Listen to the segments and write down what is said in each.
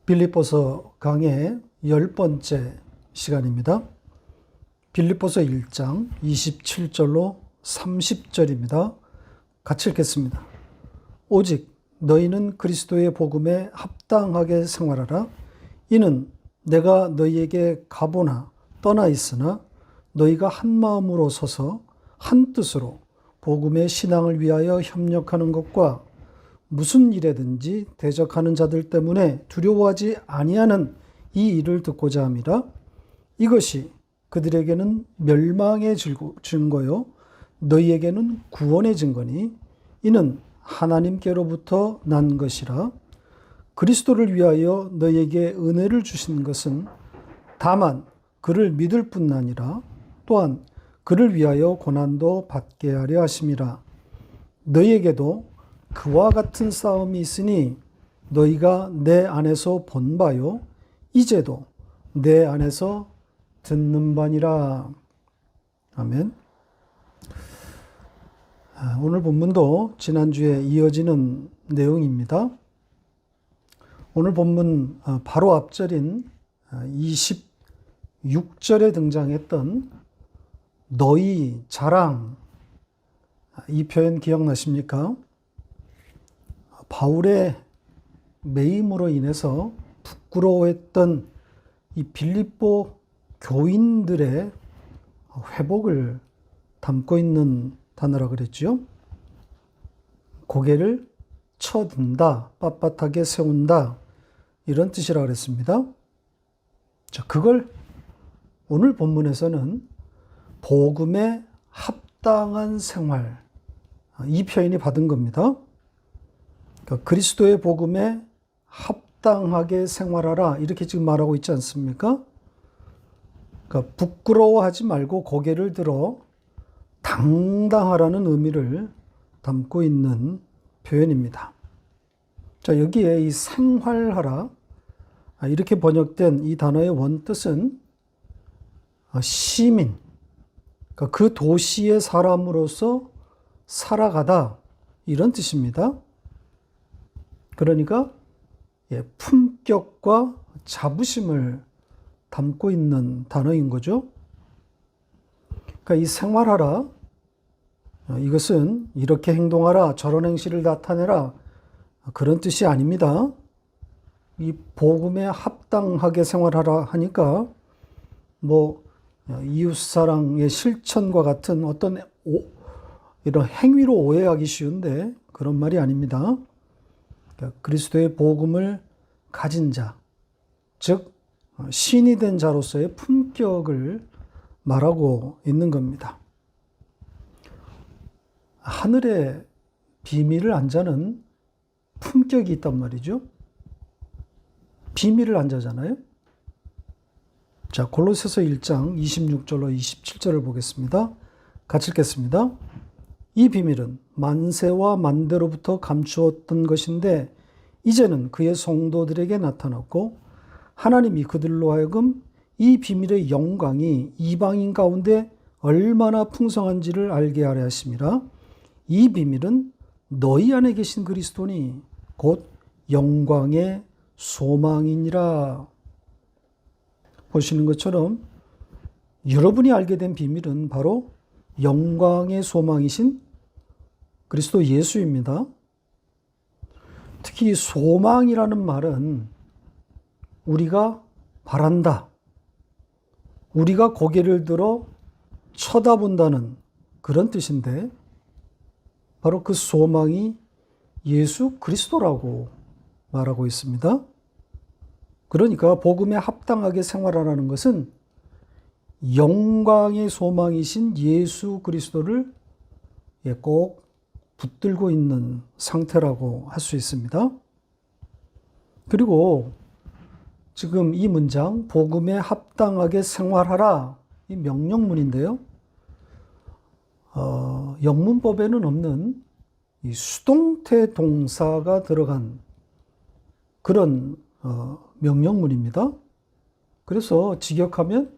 빌립보서 강의 10번째 시간입니다. 빌립보서 1장 27절로 30절입니다. 같이 읽겠습니다. 오직 너희는 그리스도의 복음에 합당하게 생활하라. 이는 내가 너희에게 가보나 떠나 있으나 너희가 한 마음으로 서서 한 뜻으로 복음의 신앙을 위하여 협력하는 것과 무슨 일에든지 대적하는 자들 때문에 두려워하지 아니하는 이 일을 듣고자 함이라. 이것이 그들에게는 멸망의 증거요 너희에게는 구원의 증거니 이는 하나님께로부터 난 것이라. 그리스도를 위하여 너희에게 은혜를 주신 것은 다만 그를 믿을 뿐 아니라 또한 그를 위하여 고난도 받게 하려 하심이라. 너희에게도 그와 같은 싸움이 있으니 너희가 내 안에서 본 바요 이제도 내 안에서 듣는 바니라. 아멘. 오늘 본문도 지난주에 이어지는 내용입니다. 오늘 본문 바로 앞절인 26절에 등장했던 너희 자랑, 이 표현 기억나십니까? 바울의 매임으로 인해서 부끄러워했던 이 빌립보 교인들의 회복을 담고 있는 단어라 그랬죠. 고개를 쳐든다, 빳빳하게 세운다, 이런 뜻이라 그랬습니다. 자, 그걸 오늘 본문에서는 복음에 합당한 생활, 이 표현이 받은 겁니다. 그러니까 그리스도의 복음에 합당하게 생활하라, 이렇게 지금 말하고 있지 않습니까? 그러니까 부끄러워하지 말고 고개를 들어 당당하라는 의미를 담고 있는 표현입니다. 자, 여기에 이 생활하라, 이렇게 번역된 이 단어의 원뜻은 시민, 그러니까 그 도시의 사람으로서 살아가다, 이런 뜻입니다. 그러니까 품격과 자부심을 담고 있는 단어인 거죠. 그러니까 이 생활하라, 이것은 이렇게 행동하라, 저런 행실을 나타내라, 그런 뜻이 아닙니다. 이 복음에 합당하게 생활하라 하니까 이웃사랑의 실천과 같은 어떤 이런 행위로 오해하기 쉬운데 그런 말이 아닙니다. 그러니까 그리스도의 복음을 가진 자, 즉 신이 된 자로서의 품격을 말하고 있는 겁니다. 하늘의 비밀을 안 자는 품격이 있단 말이죠. 비밀을 안 자잖아요. 자, 골로새서 1장 26절로 27절을 보겠습니다. 같이 읽겠습니다. 이 비밀은 만세와 만대로부터 감추었던 것인데 이제는 그의 성도들에게 나타났고 하나님이 그들로 하여금 이 비밀의 영광이 이방인 가운데 얼마나 풍성한지를 알게 하려 하심이라. 이 비밀은 너희 안에 계신 그리스도니 곧 영광의 소망이니라. 보시는 것처럼 여러분이 알게 된 비밀은 바로 영광의 소망이신 그리스도 예수입니다. 특히 소망이라는 말은 우리가 바란다, 우리가 고개를 들어 쳐다본다는 그런 뜻인데 바로 그 소망이 예수 그리스도라고 말하고 있습니다. 그러니까 복음에 합당하게 생활하라는 것은 영광의 소망이신 예수 그리스도를 꼭 붙들고 있는 상태라고 할 수 있습니다. 그리고 지금 이 문장 복음에 합당하게 생활하라, 이 명령문인데요. 영문법에는 없는 이 수동태 동사가 들어간 그런 명령문입니다. 그래서 직역하면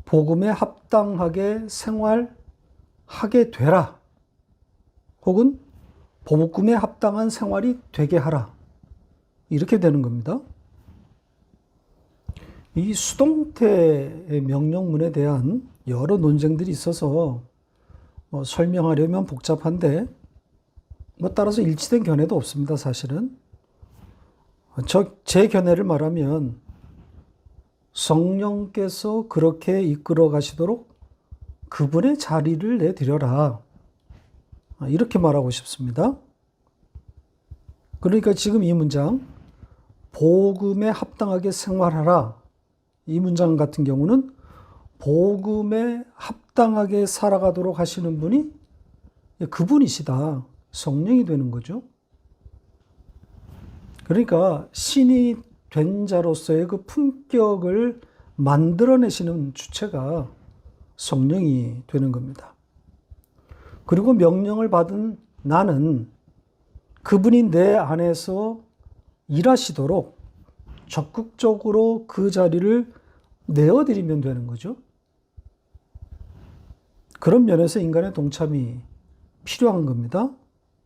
복음에 합당하게 생활하게 되라, 혹은 복음에 합당한 생활이 되게 하라, 이렇게 되는 겁니다. 이 수동태의 명령문에 대한 여러 논쟁들이 있어서 설명하려면 복잡한데 따라서 일치된 견해도 없습니다, 사실은. 제 견해를 말하면 성령께서 그렇게 이끌어 가시도록 그분의 자리를 내드려라. 이렇게 말하고 싶습니다. 그러니까 지금 이 문장, 복음에 합당하게 생활하라. 이 문장 같은 경우는 복음에 합당하게 살아가도록 하시는 분이 그분이시다. 성령이 되는 거죠. 그러니까 신이 된 자로서의 그 품격을 만들어내시는 주체가 성령이 되는 겁니다. 그리고 명령을 받은 나는 그분이 내 안에서 일하시도록 적극적으로 그 자리를 내어드리면 되는 거죠. 그런 면에서 인간의 동참이 필요한 겁니다.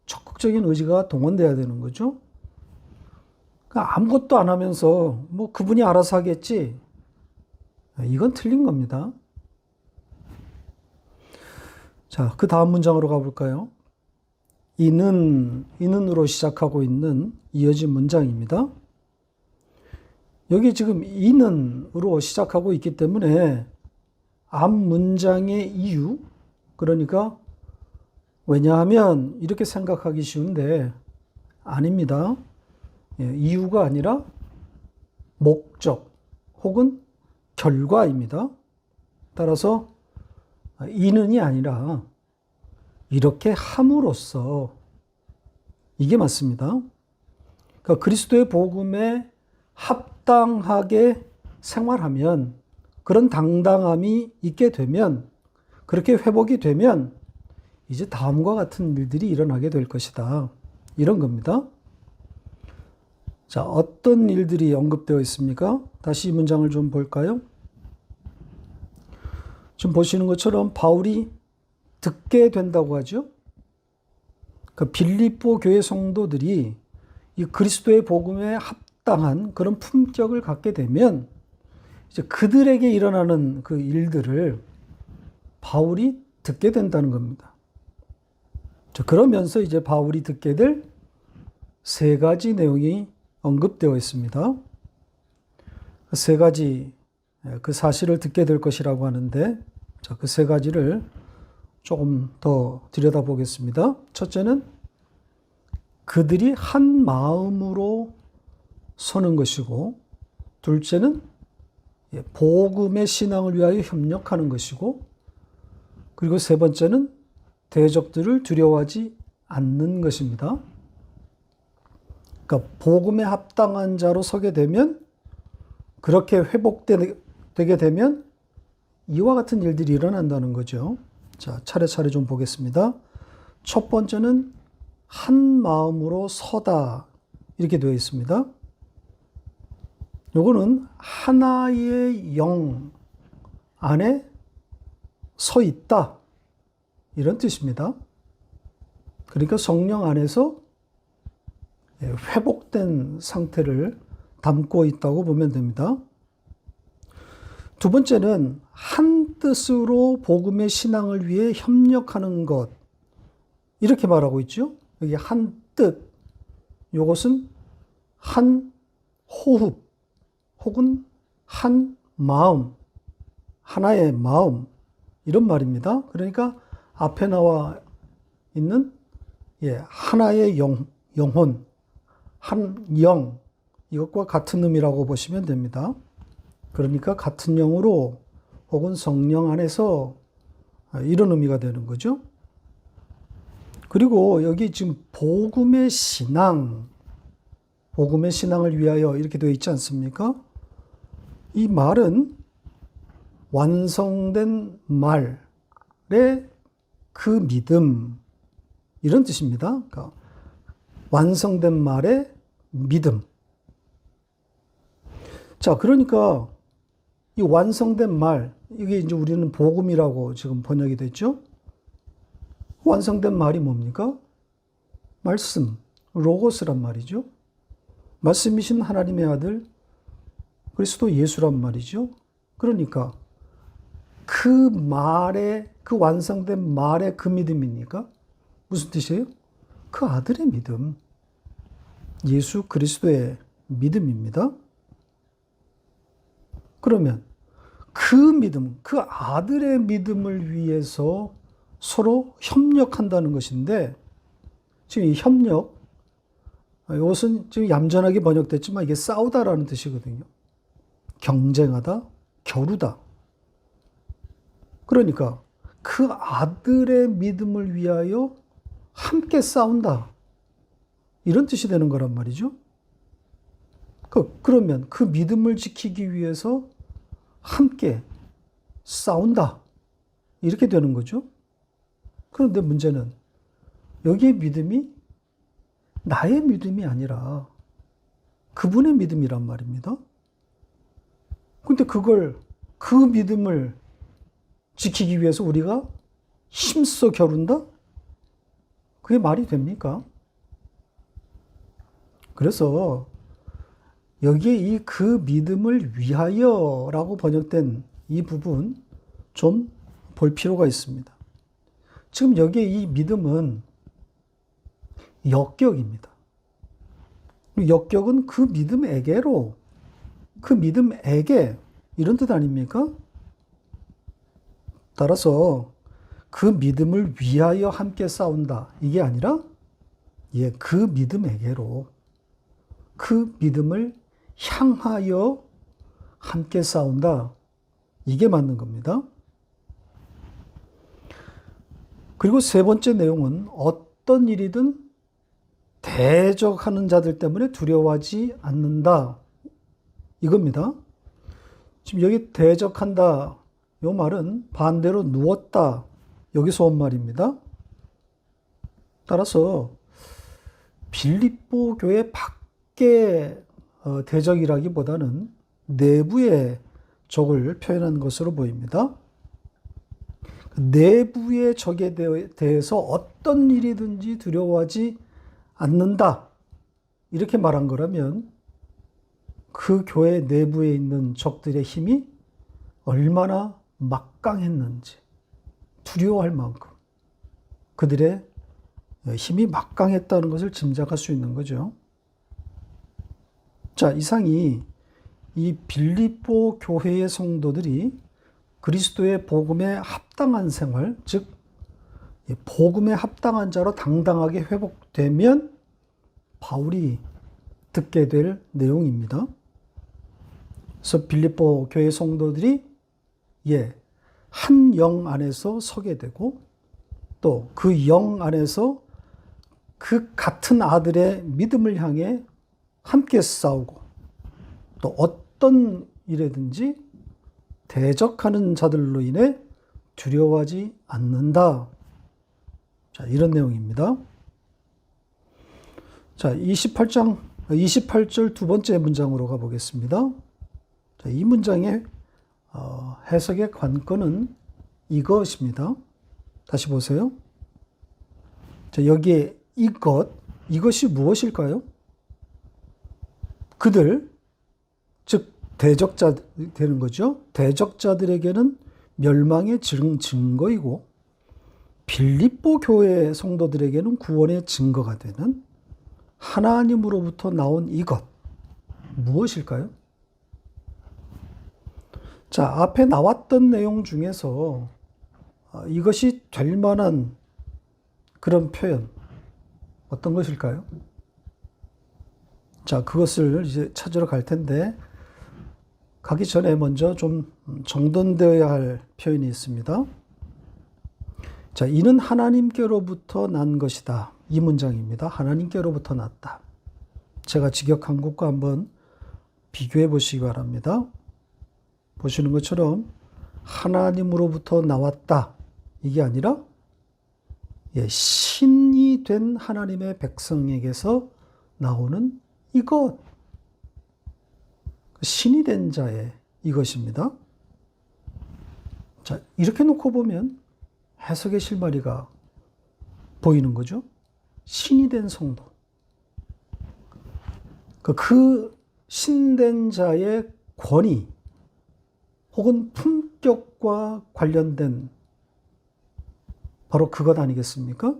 적극적인 의지가 동원돼야 되는 거죠. 그러니까 아무것도 안 하면서 그분이 알아서 하겠지. 이건 틀린 겁니다. 자, 그 다음 문장으로 가볼까요? 이는으로 시작하고 있는 이어진 문장입니다. 여기 지금 이는으로 시작하고 있기 때문에 앞 문장의 이유, 그러니까 왜냐하면 이렇게 생각하기 쉬운데 아닙니다. 이유가 아니라 목적 혹은 결과입니다. 따라서 이는이 아니라 이렇게 함으로써 이게 맞습니다. 그러니까 그리스도의 복음에 합당하게 생활하면 그런 당당함이 있게 되면 그렇게 회복이 되면 이제 다음과 같은 일들이 일어나게 될 것이다. 이런 겁니다. 자, 어떤 일들이 언급되어 있습니까? 다시 이 문장을 좀 볼까요? 지금 보시는 것처럼 바울이 듣게 된다고 하죠. 그 빌립보 교회 성도들이 이 그리스도의 복음에 합당한 그런 품격을 갖게 되면 이제 그들에게 일어나는 그 일들을 바울이 듣게 된다는 겁니다. 그러면서 이제 바울이 듣게 될 세 가지 내용이 언급되어 있습니다. 세 가지 그 사실을 듣게 될 것이라고 하는데, 자, 그 세 가지를 조금 더 들여다보겠습니다. 첫째는 그들이 한 마음으로 서는 것이고, 둘째는 복음의 신앙을 위하여 협력하는 것이고, 그리고 세 번째는 대적들을 두려워하지 않는 것입니다. 그러니까 복음에 합당한 자로 서게 되면, 그렇게 회복되게 되면 이와 같은 일들이 일어난다는 거죠. 자, 차례차례 좀 보겠습니다. 첫 번째는 한 마음으로 서다, 이렇게 되어 있습니다. 요거는 하나의 영 안에 서 있다, 이런 뜻입니다. 그러니까 성령 안에서 회복된 상태를 담고 있다고 보면 됩니다. 두 번째는 한 뜻으로 복음의 신앙을 위해 협력하는 것, 이렇게 말하고 있죠. 여기 한 뜻, 이것은 한 호흡 혹은 한 마음, 하나의 마음, 이런 말입니다. 그러니까 앞에 나와 있는 하나의 영혼, 한 영, 이것과 같은 의미라고 보시면 됩니다. 그러니까 같은 영으로 혹은 성령 안에서 이런 의미가 되는 거죠. 그리고 여기 지금 복음의 신앙, 복음의 신앙을 위하여 이렇게 되어 있지 않습니까? 이 말은 완성된 말의 그 믿음, 이런 뜻입니다. 그러니까 완성된 말의 믿음. 자, 그러니까 이 완성된 말, 이게 이제 우리는 복음이라고 지금 번역이 됐죠? 완성된 말이 뭡니까? 말씀, 로고스란 말이죠. 말씀이신 하나님의 아들 그리스도 예수란 말이죠. 그러니까 그 말에, 그 완성된 말의 그 믿음입니까? 무슨 뜻이에요? 그 아들의 믿음. 예수 그리스도의 믿음입니다. 그러면 그 믿음, 그 아들의 믿음을 위해서 서로 협력한다는 것인데, 지금 이 협력, 이것은 지금 얌전하게 번역됐지만 이게 싸우다라는 뜻이거든요. 경쟁하다, 겨루다. 그러니까 그 아들의 믿음을 위하여 함께 싸운다. 이런 뜻이 되는 거란 말이죠. 그러면 그 믿음을 지키기 위해서 함께 싸운다. 이렇게 되는 거죠. 그런데 문제는 여기에 믿음이 나의 믿음이 아니라 그분의 믿음이란 말입니다. 근데 그 믿음을 지키기 위해서 우리가 힘써 겨룬다? 그게 말이 됩니까? 그래서 여기에 이 그 믿음을 위하여 라고 번역된 이 부분 좀 볼 필요가 있습니다. 지금 여기에 이 믿음은 역격입니다. 역격은 그 믿음에게로, 그 믿음에게 이런 뜻 아닙니까? 따라서 그 믿음을 위하여 함께 싸운다. 이게 아니라 그 믿음에게로, 그 믿음을 향하여 함께 싸운다. 이게 맞는 겁니다. 그리고 세 번째 내용은 어떤 일이든 대적하는 자들 때문에 두려워하지 않는다. 이겁니다. 지금 여기 대적한다. 이 말은 반대로 누웠다. 여기서 온 말입니다. 따라서 빌립보 교회 밖에 대적이라기보다는 내부의 적을 표현한 것으로 보입니다. 내부의 적에 대해서 어떤 일이든지 두려워하지 않는다. 이렇게 말한 거라면 그 교회 내부에 있는 적들의 힘이 얼마나 막강했는지 두려워할 만큼 그들의 힘이 막강했다는 것을 짐작할 수 있는 거죠. 자, 이상이 이 빌립보 교회의 성도들이 그리스도의 복음에 합당한 생활, 즉 복음에 합당한 자로 당당하게 회복되면 바울이 듣게 될 내용입니다. 그래서 빌립보 교회 성도들이 한 영 안에서 서게 되고 또 그 영 안에서 그 같은 아들의 믿음을 향해 함께 싸우고 또 어떤 일에든지 대적하는 자들로 인해 두려워하지 않는다. 자, 이런 내용입니다. 자, 28절 두 번째 문장으로 가보겠습니다. 자, 이 문장의 해석의 관건은 이것입니다. 다시 보세요. 자, 여기에 이것이 무엇일까요? 그들, 즉 대적자 되는 거죠. 대적자들에게는 멸망의 증거이고 빌립보 교회 성도들에게는 구원의 증거가 되는 하나님으로부터 나온 이것 무엇일까요? 자, 앞에 나왔던 내용 중에서 이것이 될 만한 그런 표현 어떤 것일까요? 자, 그것을 이제 찾으러 갈 텐데 가기 전에 먼저 좀 정돈되어야 할 표현이 있습니다. 자, 이는 하나님께로부터 난 것이다. 이 문장입니다. 하나님께로부터 났다. 제가 직역한 것과 한번 비교해 보시기 바랍니다. 보시는 것처럼 하나님으로부터 나왔다. 이게 아니라 신이 된 하나님의 백성에게서 나오는 이것. 신이 된 자의 이것입니다. 자, 이렇게 놓고 보면 해석의 실마리가 보이는 거죠. 신이 된 성도. 그 신된 자의 권위 혹은 품격과 관련된 바로 그것 아니겠습니까?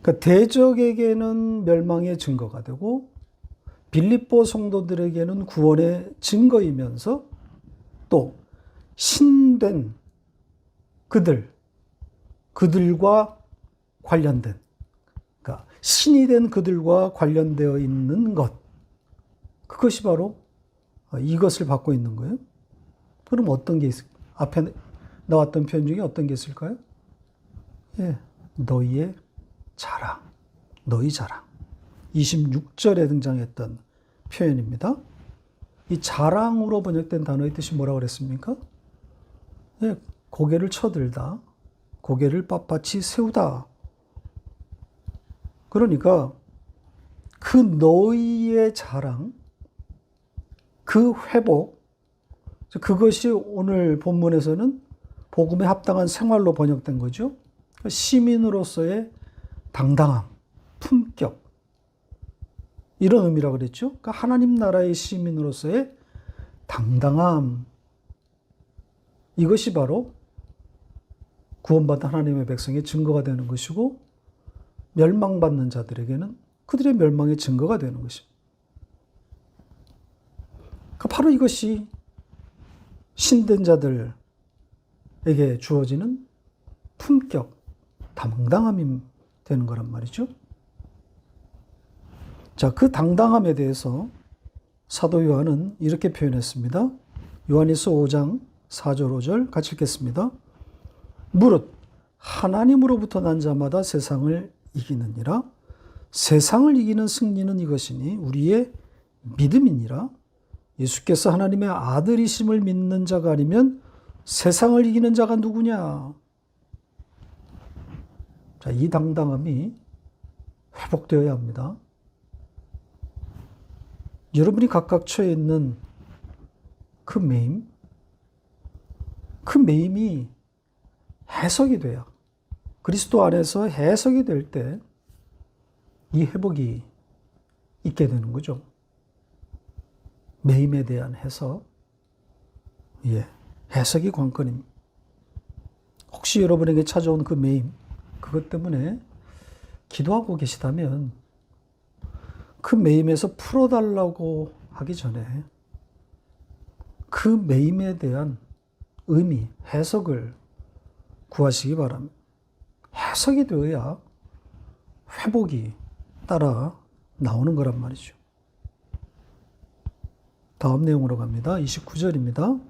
그러니까 대적에게는 멸망의 증거가 되고 빌립보 성도들에게는 구원의 증거이면서 또 신된 그들과 관련된, 그러니까 신이 된 그들과 관련되어 있는 것, 그것이 바로 이것을 받고 있는 거예요. 그럼 어떤 게 앞에 나왔던 표현 중에 어떤 게 있을까요? 예, 너희의 자랑, 너희 자랑. 26절에 등장했던 표현입니다. 이 자랑으로 번역된 단어의 뜻이 뭐라고 그랬습니까? 예, 고개를 쳐들다, 고개를 빳빳이 세우다. 그러니까 그 너희의 자랑, 그 회복, 그것이 오늘 본문에서는 복음에 합당한 생활로 번역된 거죠. 시민으로서의 당당함, 품격, 이런 의미라고 그랬죠. 그러니까 하나님 나라의 시민으로서의 당당함, 이것이 바로 구원받은 하나님의 백성의 증거가 되는 것이고, 멸망받는 자들에게는 그들의 멸망의 증거가 되는 것입니다. 그러니까 바로 이것이 신된 자들에게 주어지는 품격, 당당함이 되는 거란 말이죠. 자, 그 당당함에 대해서 사도 요한은 이렇게 표현했습니다. 요한일서 5장 4절 5절 같이 읽겠습니다. 무릇 하나님으로부터 난 자마다 세상을 이기느니라. 세상을 이기는 승리는 이것이니 우리의 믿음이니라. 예수께서 하나님의 아들이심을 믿는 자가 아니면 세상을 이기는 자가 누구냐? 자, 이 당당함이 회복되어야 합니다. 여러분이 각각 처해 있는 그 매임이 해석이 돼야, 그리스도 안에서 해석이 될 때 이 회복이 있게 되는 거죠. 매임에 대한 해석, 해석이 관건입니다. 혹시 여러분에게 찾아온 그 매임, 그것 때문에 기도하고 계시다면 그 매임에서 풀어달라고 하기 전에 그 매임에 대한 의미, 해석을 구하시기 바랍니다. 해석이 되어야 회복이 따라 나오는 거란 말이죠. 다음 내용으로 갑니다. 29절입니다.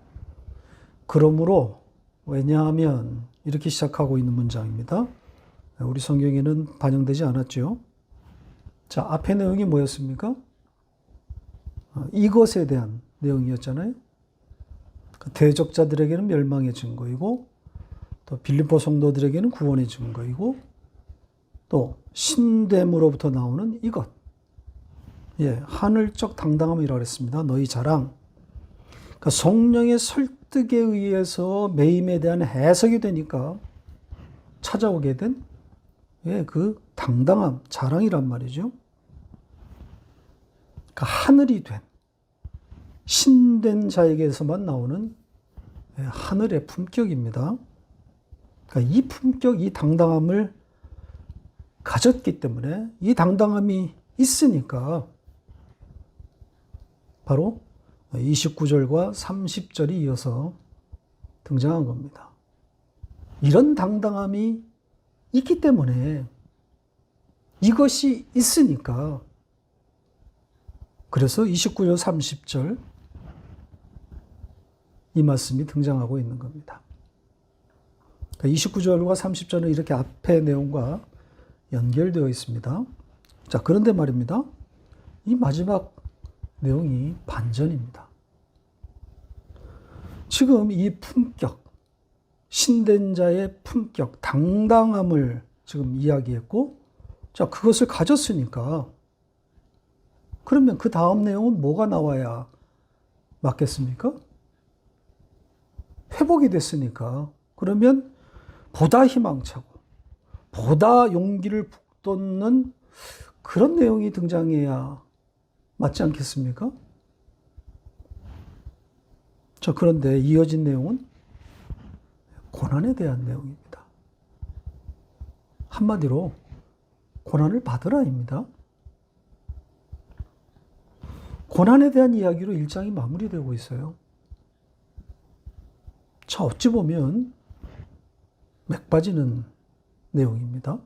그러므로, 왜냐하면, 이렇게 시작하고 있는 문장입니다. 우리 성경에는 반영되지 않았죠. 자, 앞의 내용이 뭐였습니까? 이것에 대한 내용이었잖아요. 대적자들에게는 멸망의 증거이고, 또 빌립보 성도들에게는 구원의 증거이고, 또 신됨으로부터 나오는 이것, 하늘적 당당함이라고 했습니다. 너희 자랑. 그러니까 성령의 설득에 의해서 매임에 대한 해석이 되니까 찾아오게 된 그 당당함, 자랑이란 말이죠. 그러니까 하늘이 된, 신된 자에게서만 나오는 하늘의 품격입니다. 그러니까 이 품격, 이 당당함을 가졌기 때문에, 이 당당함이 있으니까 바로 29절과 30절이 이어서 등장한 겁니다. 이런 당당함이 있기 때문에, 이것이 있으니까, 그래서 29절 30절 이 말씀이 등장하고 있는 겁니다. 29절과 30절은 이렇게 앞의 내용과 연결되어 있습니다. 자, 그런데 말입니다. 이 마지막 내용이 반전입니다. 지금 이 품격, 신된 자의 품격, 당당함을 지금 이야기했고, 자, 그것을 가졌으니까, 그러면 그 다음 내용은 뭐가 나와야 맞겠습니까? 회복이 됐으니까, 그러면 보다 희망차고, 보다 용기를 북돋는 그런 내용이 등장해야 맞지 않겠습니까? 자, 그런데 이어진 내용은 고난에 대한 내용입니다. 한마디로 고난을 받으라입니다. 고난에 대한 이야기로 1장이 마무리되고 있어요. 자, 어찌 보면 맥 빠지는 내용입니다.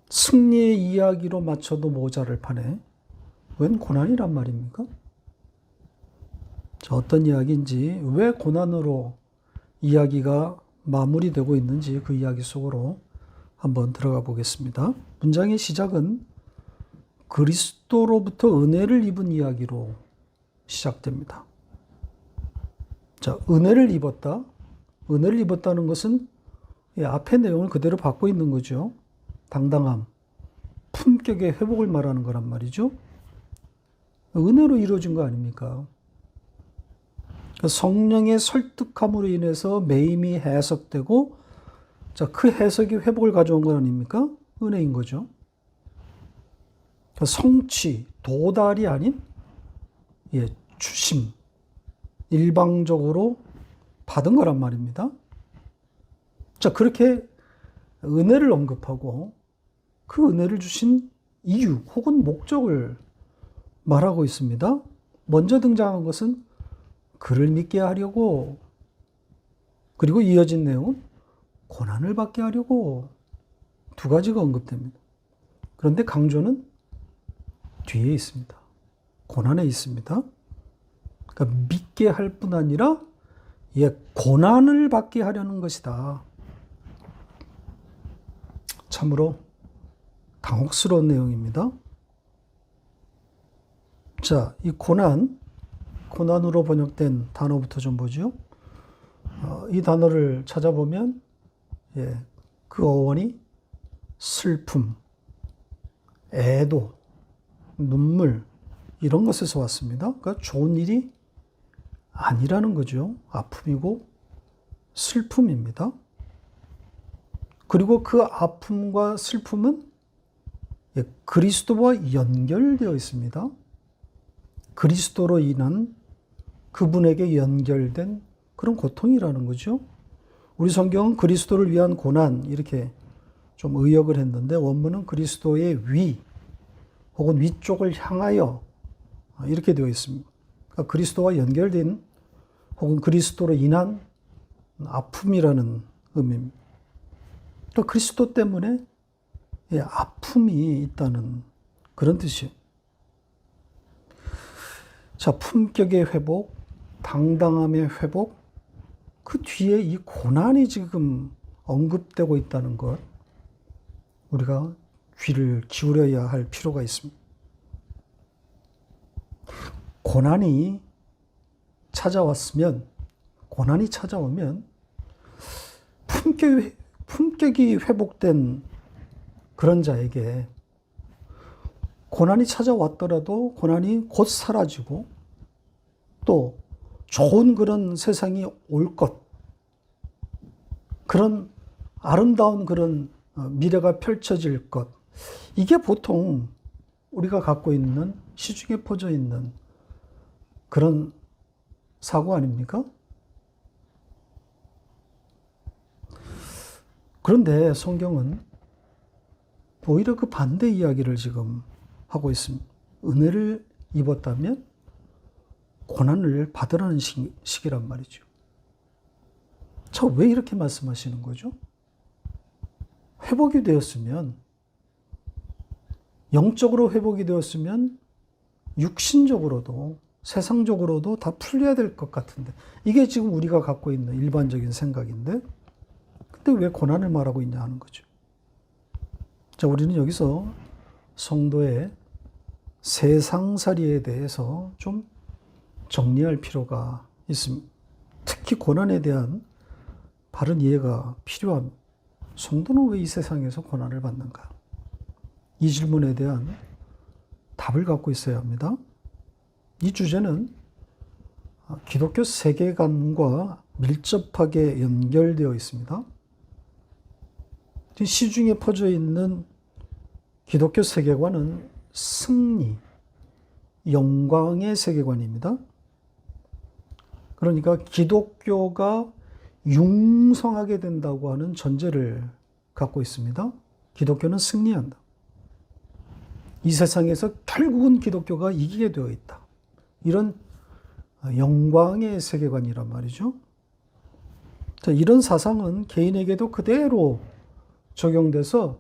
승리의 이야기로 맞춰도 모자랄 판에 웬 고난이란 말입니까? 자, 어떤 이야기인지, 왜 고난으로 이야기가 마무리되고 있는지 그 이야기 속으로 한번 들어가 보겠습니다. 문장의 시작은 그리스도로부터 은혜를 입은 이야기로 시작됩니다. 자, 은혜를 입었다. 은혜를 입었다는 것은 앞의 내용을 그대로 받고 있는 거죠. 당당함, 품격의 회복을 말하는 거란 말이죠. 은혜로 이루어진 거 아닙니까? 성령의 설득함으로 인해서 매임이 해석되고, 자, 그 해석이 회복을 가져온 건 아닙니까? 은혜인 거죠. 성취, 도달이 아닌 주심, 일방적으로 받은 거란 말입니다. 자, 그렇게 은혜를 언급하고 그 은혜를 주신 이유 혹은 목적을 말하고 있습니다. 먼저 등장한 것은 그를 믿게 하려고, 그리고 이어진 내용은 고난을 받게 하려고, 두 가지가 언급됩니다. 그런데 강조는 뒤에 있습니다. 고난에 있습니다. 그러니까 믿게 할 뿐 아니라 고난을 받게 하려는 것이다. 참으로 당혹스러운 내용입니다. 자, 이 고난으로 번역된 단어부터 좀 보죠. 이 단어를 찾아보면 그 어원이 슬픔, 애도, 눈물 이런 것에서 왔습니다. 그러니까 좋은 일이 아니라는 거죠. 아픔이고 슬픔입니다. 그리고 그 아픔과 슬픔은 그리스도와 연결되어 있습니다. 그리스도로 인한 그분에게 연결된 그런 고통이라는 거죠. 우리 성경은 그리스도를 위한 고난 이렇게 좀 의역을 했는데, 원문은 그리스도의 위 혹은 위쪽을 향하여 이렇게 되어 있습니다. 그러니까 그리스도와 연결된 혹은 그리스도로 인한 아픔이라는 의미입니다. 그러니까 그리스도 때문에 아픔이 있다는 그런 뜻이에요. 자, 품격의 회복, 당당함의 회복, 그 뒤에 이 고난이 지금 언급되고 있다는 것, 우리가 귀를 기울여야 할 필요가 있습니다. 고난이 찾아오면 품격이 회복된 그런 자에게 고난이 찾아왔더라도 고난이 곧 사라지고, 또 좋은 그런 세상이 올 것, 그런 아름다운 그런 미래가 펼쳐질 것, 이게 보통 우리가 갖고 있는, 시중에 퍼져 있는 그런 사고 아닙니까? 그런데 성경은 오히려 그 반대 이야기를 지금 하고 있습니다. 은혜를 입었다면 고난을 받으라는 식이란 말이죠. 자, 왜 이렇게 말씀하시는 거죠? 회복이 되었으면, 영적으로 회복이 되었으면 육신적으로도 세상적으로도 다 풀려야 될 것 같은데, 이게 지금 우리가 갖고 있는 일반적인 생각인데, 근데 왜 고난을 말하고 있냐 하는 거죠. 자, 우리는 여기서 성도의 세상살이에 대해서 좀 정리할 필요가 있습니다. 특히 고난에 대한 바른 이해가 필요합니다. 성도는 왜 이 세상에서 고난을 받는가? 이 질문에 대한 답을 갖고 있어야 합니다. 이 주제는 기독교 세계관과 밀접하게 연결되어 있습니다. 시중에 퍼져 있는 기독교 세계관은 승리, 영광의 세계관입니다. 그러니까 기독교가 융성하게 된다고 하는 전제를 갖고 있습니다. 기독교는 승리한다. 이 세상에서 결국은 기독교가 이기게 되어 있다. 이런 영광의 세계관이란 말이죠. 자, 이런 사상은 개인에게도 그대로 적용돼서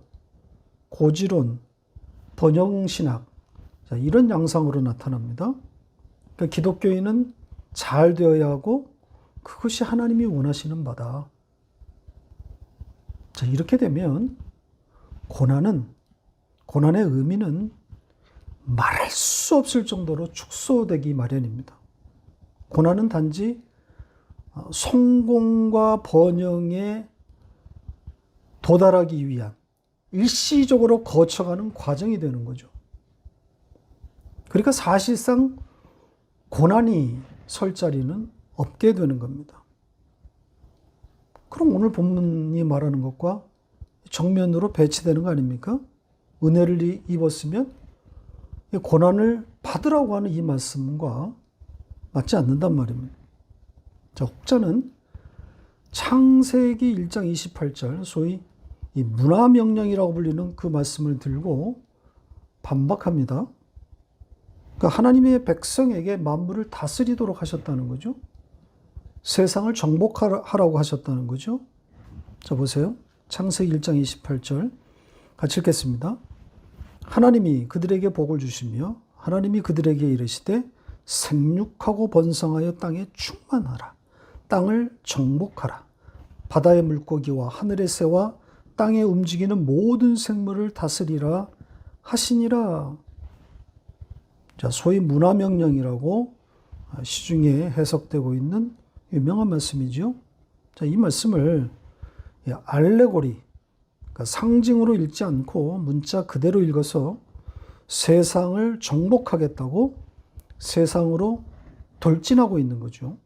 고지론, 번영신학, 자, 이런 양상으로 나타납니다. 그러니까 기독교인은 잘 되어야 하고 그것이 하나님이 원하시는 바다. 자, 이렇게 되면 고난의 의미는 말할 수 없을 정도로 축소되기 마련입니다. 고난은 단지 성공과 번영에 도달하기 위한 일시적으로 거쳐가는 과정이 되는 거죠. 그러니까 사실상 고난이 설 자리는 없게 되는 겁니다. 그럼 오늘 본문이 말하는 것과 정면으로 배치되는 거 아닙니까? 은혜를 입었으면 고난을 받으라고 하는 이 말씀과 맞지 않는단 말입니다. 자, 혹자는 창세기 1장 28절, 소위 이 문화명령이라고 불리는 그 말씀을 들고 반박합니다. 그러니까 하나님의 백성에게 만물을 다스리도록 하셨다는 거죠. 세상을 정복하라고 하셨다는 거죠. 자, 보세요. 창세기 1장 28절 같이 읽겠습니다. 하나님이 그들에게 복을 주시며 하나님이 그들에게 이르시되 생육하고 번성하여 땅에 충만하라. 땅을 정복하라. 바다의 물고기와 하늘의 새와 땅에 움직이는 모든 생물을 다스리라 하시니라. 자, 소위 문화명령이라고 시중에 해석되고 있는 유명한 말씀이죠. 자, 이 말씀을 알레고리, 그러니까 상징으로 읽지 않고 문자 그대로 읽어서 세상을 정복하겠다고 세상으로 돌진하고 있는 거죠.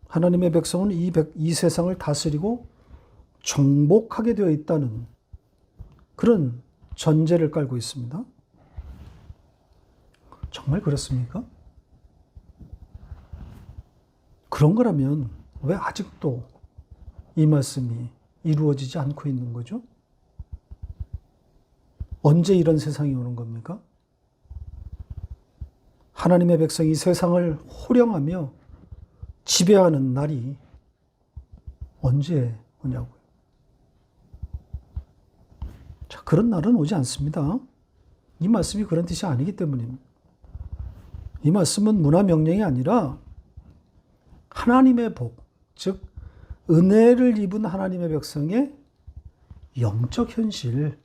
하나님의 백성은 이 세상을 다스리고 정복하게 되어 있다는 그런 전제를 깔고 있습니다. 정말 그렇습니까? 그런 거라면 왜 아직도 이 말씀이 이루어지지 않고 있는 거죠? 언제 이런 세상이 오는 겁니까? 하나님의 백성이 세상을 호령하며 지배하는 날이 언제 오냐고요. 자, 그런 날은 오지 않습니다. 이 말씀이 그런 뜻이 아니기 때문입니다. 이 말씀은 문화명령이 아니라 하나님의 복, 즉 은혜를 입은 하나님의 백성의 영적 현실,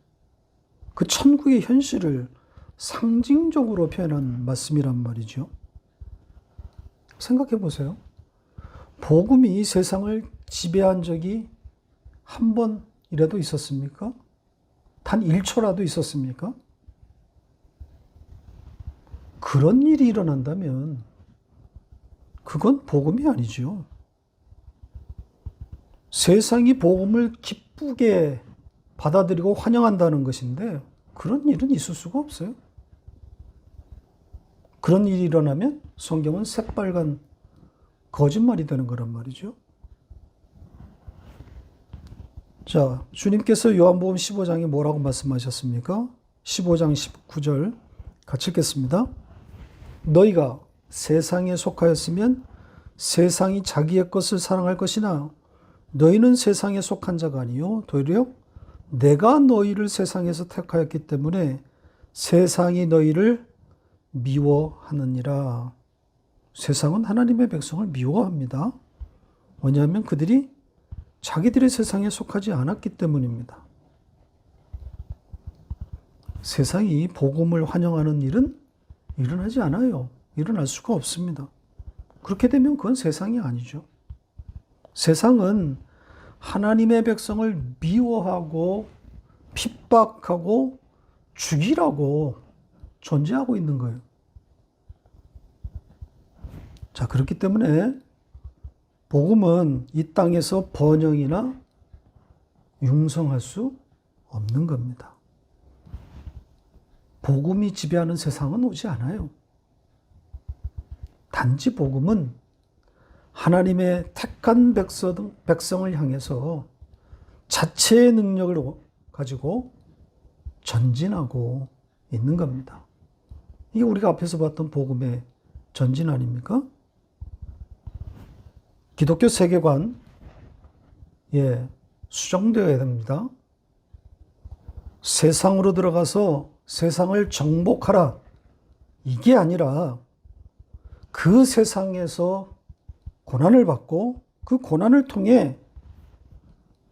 그 천국의 현실을 상징적으로 표현한 말씀이란 말이죠. 생각해 보세요. 복음이 세상을 지배한 적이 한 번이라도 있었습니까? 단 1초라도 있었습니까? 그런 일이 일어난다면 그건 복음이 아니죠. 세상이 복음을 기쁘게 받아들이고 환영한다는 것인데 그런 일은 있을 수가 없어요. 그런 일이 일어나면 성경은 새빨간 거짓말이 되는 거란 말이죠. 자, 주님께서 요한복음 15장에 뭐라고 말씀하셨습니까? 15장 19절 같이 읽겠습니다. 너희가 세상에 속하였으면 세상이 자기의 것을 사랑할 것이나 너희는 세상에 속한 자가 아니요 도리어 내가 너희를 세상에서 택하였기 때문에 세상이 너희를 미워하느니라. 세상은 하나님의 백성을 미워합니다. 왜냐하면 그들이 자기들의 세상에 속하지 않았기 때문입니다. 세상이 복음을 환영하는 일은 일어나지 않아요. 일어날 수가 없습니다. 그렇게 되면 그건 세상이 아니죠. 세상은 하나님의 백성을 미워하고 핍박하고 죽이라고 존재하고 있는 거예요. 자, 그렇기 때문에 복음은 이 땅에서 번영이나 융성할 수 없는 겁니다. 복음이 지배하는 세상은 오지 않아요. 단지 복음은 하나님의 택한 백성을 향해서 자체의 능력을 가지고 전진하고 있는 겁니다. 이게 우리가 앞에서 봤던 복음의 전진 아닙니까? 기독교 세계관, 수정되어야 됩니다. 세상으로 들어가서 세상을 정복하라. 이게 아니라 그 세상에서 고난을 받고 그 고난을 통해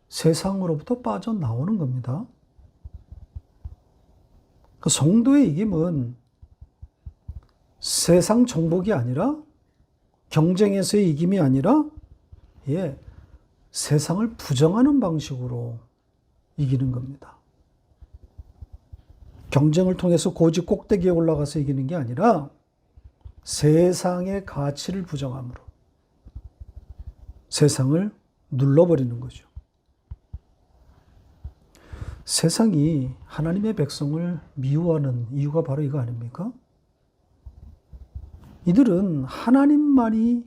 세상으로부터 빠져나오는 겁니다. 그 성도의 이김은 세상 정복이 아니라 경쟁에서의 이김이 아니라 세상을 부정하는 방식으로 이기는 겁니다. 경쟁을 통해서 고지 꼭대기에 올라가서 이기는 게 아니라 세상의 가치를 부정함으로 세상을 눌러버리는 거죠. 세상이 하나님의 백성을 미워하는 이유가 바로 이거 아닙니까? 이들은 하나님만이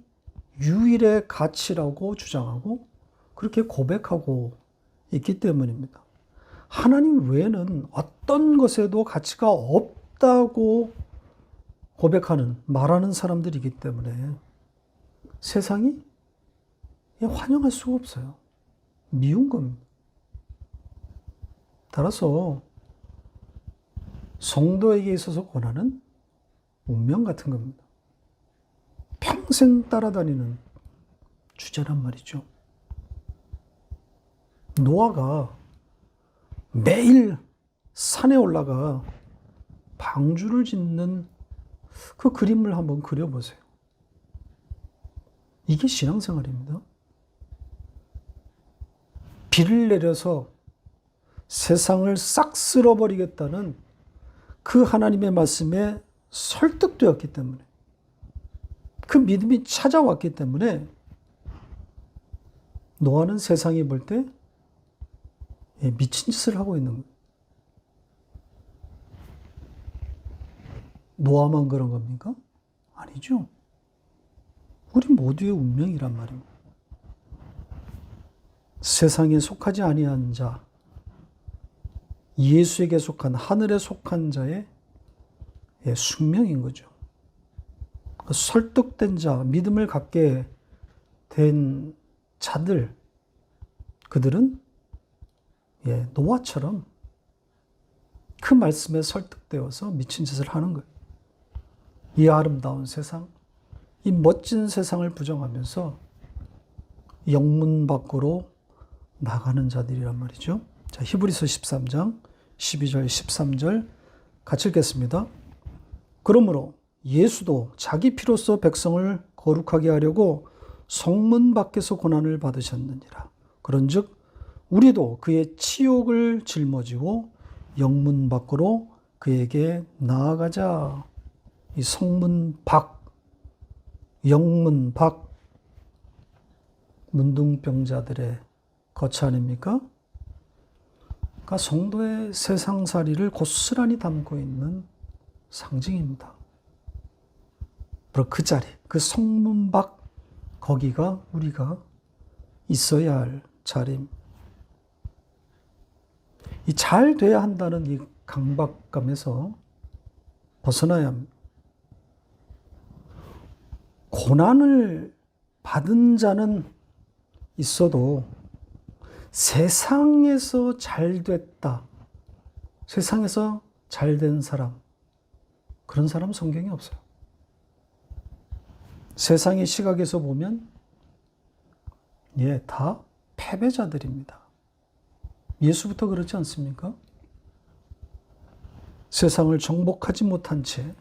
유일의 가치라고 주장하고 그렇게 고백하고 있기 때문입니다. 하나님 외에는 어떤 것에도 가치가 없다고 고백하는, 말하는 사람들이기 때문에 세상이 환영할 수가 없어요. 미운 겁니다. 따라서 성도에게 있어서 고난은 운명 같은 겁니다. 평생 따라다니는 주제란 말이죠. 노아가 매일 산에 올라가 방주를 짓는 그 그림을 한번 그려보세요. 이게 신앙생활입니다. 비를 내려서 세상을 싹 쓸어버리겠다는 그 하나님의 말씀에 설득되었기 때문에, 그 믿음이 찾아왔기 때문에 노아는 세상이 볼 때 미친 짓을 하고 있는 거예요. 노아만 그런 겁니까? 아니죠. 우리 모두의 운명이란 말입니다. 세상에 속하지 아니한 자, 예수에게 속한, 하늘에 속한 자의 숙명인 거죠. 설득된 자, 믿음을 갖게 된 자들, 그들은 노아처럼 그 말씀에 설득되어서 미친 짓을 하는 거예요. 이 아름다운 세상, 이 멋진 세상을 부정하면서 영문 밖으로 나가는 자들이란 말이죠. 자, 히브리서 13장 12절 13절 같이 읽겠습니다. 그러므로 예수도 자기 피로써 백성을 거룩하게 하려고 성문 밖에서 고난을 받으셨느니라. 그런즉 우리도 그의 치욕을 짊어지고 영문 밖으로 그에게 나아가자. 이 성문 밖, 영문 밖, 문둥병자들의 거처 아닙니까? 그러니까 성도의 세상살이를 고스란히 담고 있는 상징입니다. 바로 그 자리, 그 성문 밖, 거기가 우리가 있어야 할 자리입니다. 이 잘 돼야 한다는 이 강박감에서 벗어나야 합니다. 고난을 받은 자는 있어도 세상에서 잘 됐다, 세상에서 잘 된 사람, 그런 사람 성경에 없어요. 세상의 시각에서 보면 다 패배자들입니다. 예수부터 그렇지 않습니까? 세상을 정복하지 못한 채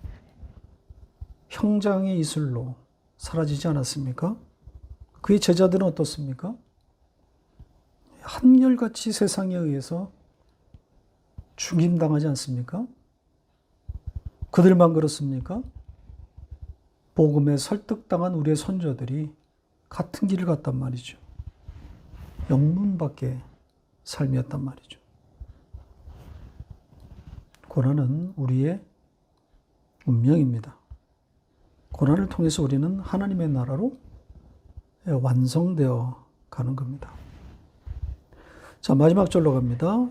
형장의 이슬로 사라지지 않았습니까? 그의 제자들은 어떻습니까? 한결같이 세상에 의해서 죽임당하지 않습니까? 그들만 그렇습니까? 복음에 설득당한 우리의 선조들이 같은 길을 갔단 말이죠. 영문 밖의 삶이었단 말이죠. 고난은 우리의 운명입니다. 고난을 통해서 우리는 하나님의 나라로 완성되어 가는 겁니다. 자, 마지막 절로 갑니다.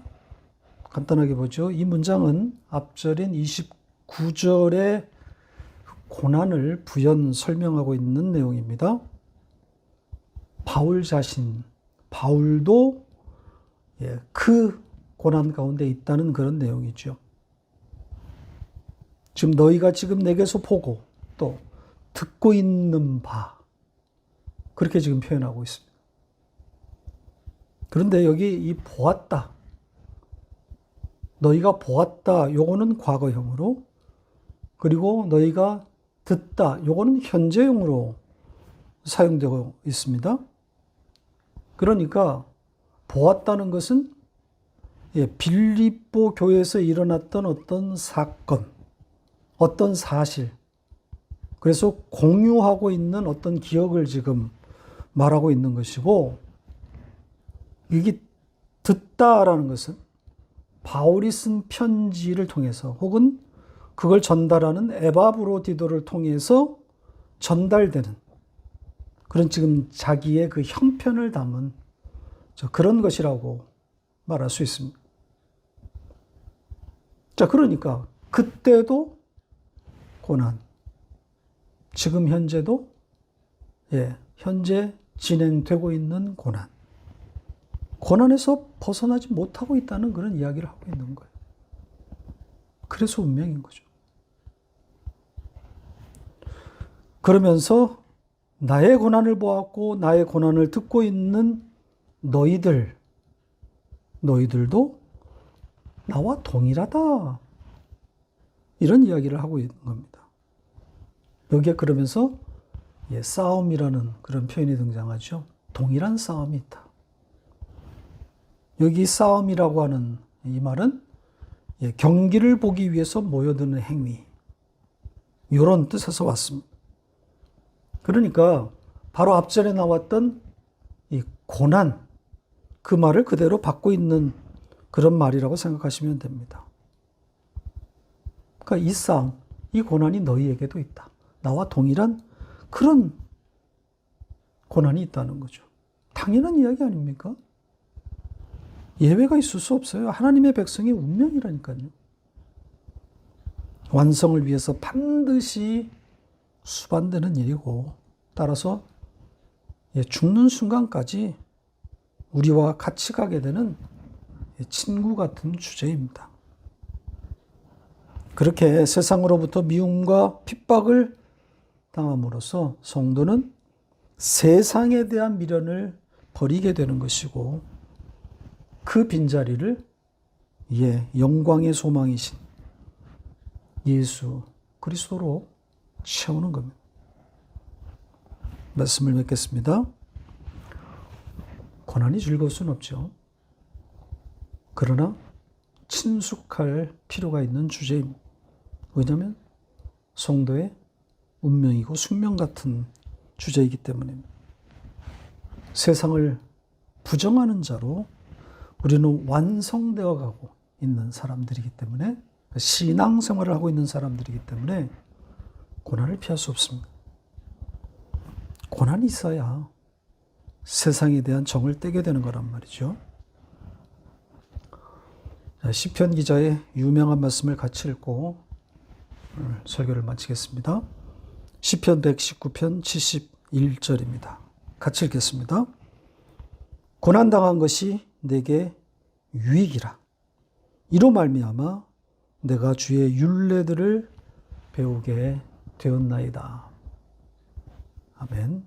간단하게 보죠. 이 문장은 앞절인 29절의 고난을 부연 설명하고 있는 내용입니다. 바울 자신, 바울도 그 고난 가운데 있다는 그런 내용이죠. 지금 너희가 지금 내게서 보고 또 듣고 있는 바, 그렇게 지금 표현하고 있습니다. 그런데 여기 이 보았다, 너희가 보았다, 요거는 과거형으로, 그리고 너희가 듣다, 요거는 현재형으로 사용되고 있습니다. 그러니까 보았다는 것은 빌립보 교회에서 일어났던 어떤 사건, 어떤 사실, 그래서 공유하고 있는 어떤 기억을 지금 말하고 있는 것이고, 이게 듣다라는 것은 바울이 쓴 편지를 통해서 혹은 그걸 전달하는 에바브로디도를 통해서 전달되는 그런 지금 자기의 그 형편을 담은 그런 것이라고 말할 수 있습니다. 자, 그러니까 그때도 고난, 지금 현재도 현재 진행되고 있는 고난, 고난에서 벗어나지 못하고 있다는 그런 이야기를 하고 있는 거예요. 그래서 운명인 거죠. 그러면서 나의 고난을 보았고 나의 고난을 듣고 있는 너희들도 나와 동일하다, 이런 이야기를 하고 있는 겁니다. 여기에 그러면서 싸움이라는 그런 표현이 등장하죠. 동일한 싸움이 있다. 여기 싸움이라고 하는 이 말은 경기를 보기 위해서 모여드는 행위, 이런 뜻에서 왔습니다. 그러니까 바로 앞전에 나왔던 이 고난, 그 말을 그대로 받고 있는 그런 말이라고 생각하시면 됩니다. 그러니까 이 싸움, 이 고난이 너희에게도 있다. 나와 동일한 그런 고난이 있다는 거죠. 당연한 이야기 아닙니까? 예외가 있을 수 없어요. 하나님의 백성의 운명이라니까요. 완성을 위해서 반드시 수반되는 일이고, 따라서 죽는 순간까지 우리와 같이 가게 되는 친구 같은 주제입니다. 그렇게 세상으로부터 미움과 핍박을 당함으로써 성도는 세상에 대한 미련을 버리게 되는 것이고, 그 빈자리를 영광의 소망이신 예수 그리스도로 채우는 겁니다. 말씀을 맺겠습니다. 고난이 즐거울 수는 없죠. 그러나 친숙할 필요가 있는 주제입니다. 왜냐하면 성도의 운명이고 숙명 같은 주제이기 때문입니다. 세상을 부정하는 자로 우리는 완성되어 가고 있는 사람들이기 때문에, 신앙생활을 하고 있는 사람들이기 때문에 고난을 피할 수 없습니다. 고난이 있어야 세상에 대한 정을 떼게 되는 거란 말이죠. 시편 기자의 유명한 말씀을 같이 읽고 오늘 설교를 마치겠습니다. 시편 119편 71절입니다. 같이 읽겠습니다. 고난당한 것이 내게 유익이라. 이로 말미암아 내가 주의 율례들을 배우게 되었나이다. 아멘.